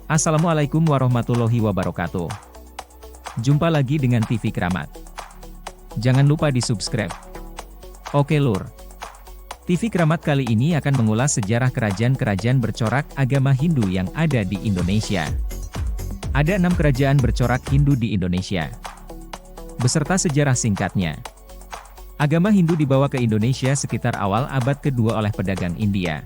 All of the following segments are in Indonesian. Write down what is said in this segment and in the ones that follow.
Assalamualaikum warahmatullahi wabarakatuh. Jumpa lagi dengan TV Kramat. Jangan lupa di-subscribe. Oke lur. TV Kramat kali ini akan mengulas sejarah kerajaan-kerajaan bercorak agama Hindu yang ada di Indonesia. Ada 6 kerajaan bercorak Hindu di Indonesia. Beserta sejarah singkatnya. Agama Hindu dibawa ke Indonesia sekitar awal abad kedua oleh pedagang India.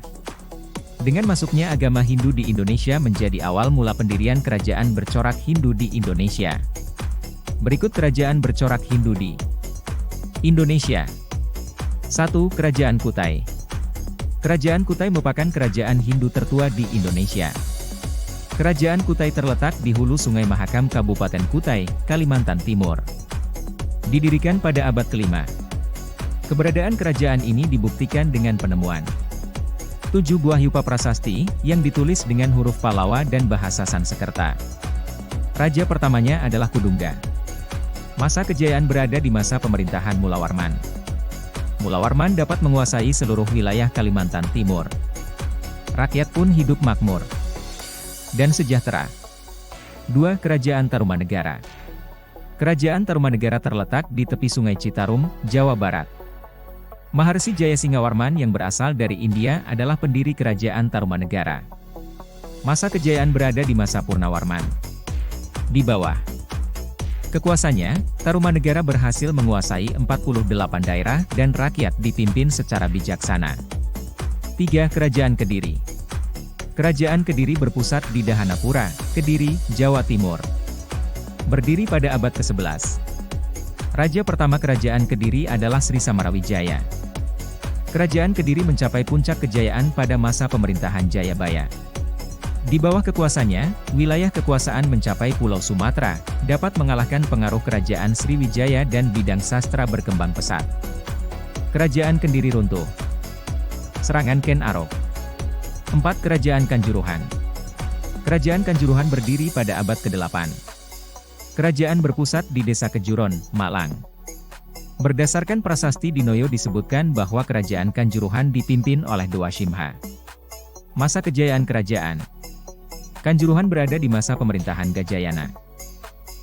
Dengan masuknya agama Hindu di Indonesia menjadi awal mula pendirian kerajaan bercorak Hindu di Indonesia. Berikut kerajaan bercorak Hindu di Indonesia. 1. Kerajaan Kutai. Kerajaan Kutai merupakan kerajaan Hindu tertua di Indonesia. Kerajaan Kutai terletak di hulu Sungai Mahakam Kabupaten Kutai, Kalimantan Timur. Didirikan pada abad ke-5. Keberadaan kerajaan ini dibuktikan dengan penemuan 7 buah yupa prasasti, yang ditulis dengan huruf Pallawa dan bahasa Sanskerta. Raja pertamanya adalah Kudungga. Masa kejayaan berada di masa pemerintahan Mulawarman. Mulawarman dapat menguasai seluruh wilayah Kalimantan Timur. Rakyat pun hidup makmur dan sejahtera. 2. Kerajaan Tarumanegara. Kerajaan Tarumanegara terletak di tepi Sungai Citarum, Jawa Barat. Maharsi Jayasingawarman yang berasal dari India adalah pendiri kerajaan Tarumanegara. Masa kejayaan berada di masa Purnawarman. Di bawah kekuasaannya, Tarumanegara berhasil menguasai 48 daerah dan rakyat dipimpin secara bijaksana. 3. Kerajaan Kediri. Kerajaan Kediri berpusat di Dahanapura, Kediri, Jawa Timur. Berdiri pada abad ke-11. Raja pertama kerajaan Kediri adalah Sri Samarawijaya. Kerajaan Kediri mencapai puncak kejayaan pada masa pemerintahan Jayabaya. Di bawah kekuasaannya, wilayah kekuasaan mencapai Pulau Sumatera, dapat mengalahkan pengaruh kerajaan Sriwijaya dan bidang sastra berkembang pesat. Kerajaan Kediri runtuh. Serangan Ken Arok. 4. Kerajaan Kanjuruhan. Kerajaan Kanjuruhan berdiri pada abad ke-8. Kerajaan berpusat di Desa Kejuron, Malang. Berdasarkan prasasti Dinoyo disebutkan bahwa kerajaan Kanjuruhan dipimpin oleh Dewa Shimha. Masa kejayaan kerajaan Kanjuruhan berada di masa pemerintahan Gajayana.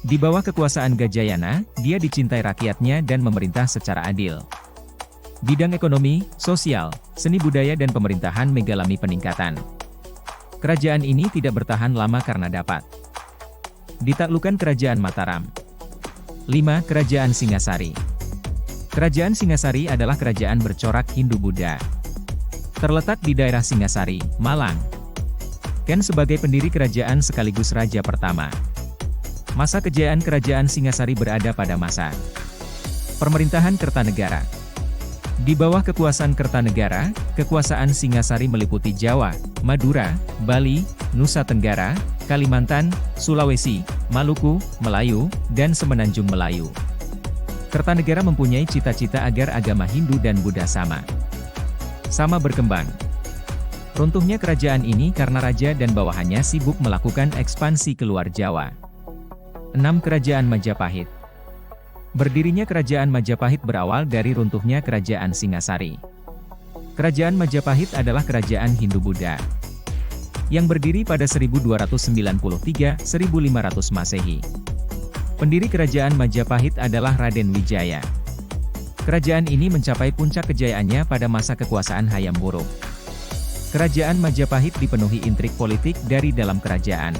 Di bawah kekuasaan Gajayana, dia dicintai rakyatnya dan memerintah secara adil. Bidang ekonomi, sosial, seni budaya dan pemerintahan mengalami peningkatan. Kerajaan ini tidak bertahan lama karena dapat ditaklukkan kerajaan Mataram. 5. Kerajaan Singasari. Kerajaan Singasari adalah kerajaan bercorak Hindu-Buddha. Terletak di daerah Singasari, Malang. Ken sebagai pendiri kerajaan sekaligus raja pertama. Masa kejayaan kerajaan Singasari berada pada masa pemerintahan Kertanegara. Di bawah kekuasaan Kertanegara, kekuasaan Singasari meliputi Jawa, Madura, Bali, Nusa Tenggara, Kalimantan, Sulawesi, Maluku, Melayu, dan Semenanjung Melayu. Kertanegara mempunyai cita-cita agar agama Hindu dan Buddha sama berkembang. Runtuhnya kerajaan ini karena raja dan bawahannya sibuk melakukan ekspansi keluar Jawa. 6. Kerajaan Majapahit. Berdirinya kerajaan Majapahit berawal dari runtuhnya kerajaan Singasari. Kerajaan Majapahit adalah kerajaan Hindu-Buddha yang berdiri pada 1293-1500 Masehi. Pendiri kerajaan Majapahit adalah Raden Wijaya. Kerajaan ini mencapai puncak kejayaannya pada masa kekuasaan Hayam Wuruk. Kerajaan Majapahit dipenuhi intrik politik dari dalam kerajaan.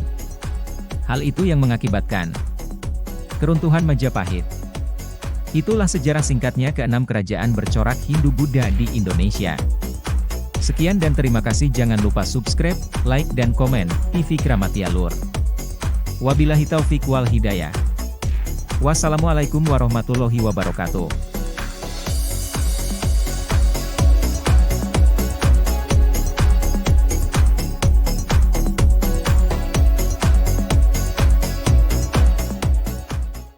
Hal itu yang mengakibatkan keruntuhan Majapahit. Itulah sejarah singkatnya ke-6 kerajaan bercorak Hindu-Buddha di Indonesia. Sekian dan terima kasih, jangan lupa subscribe, like dan komen TV Kramat ya lur. Wabillahi taufik wal hidayah. Wassalamualaikum warahmatullahi wabarakatuh.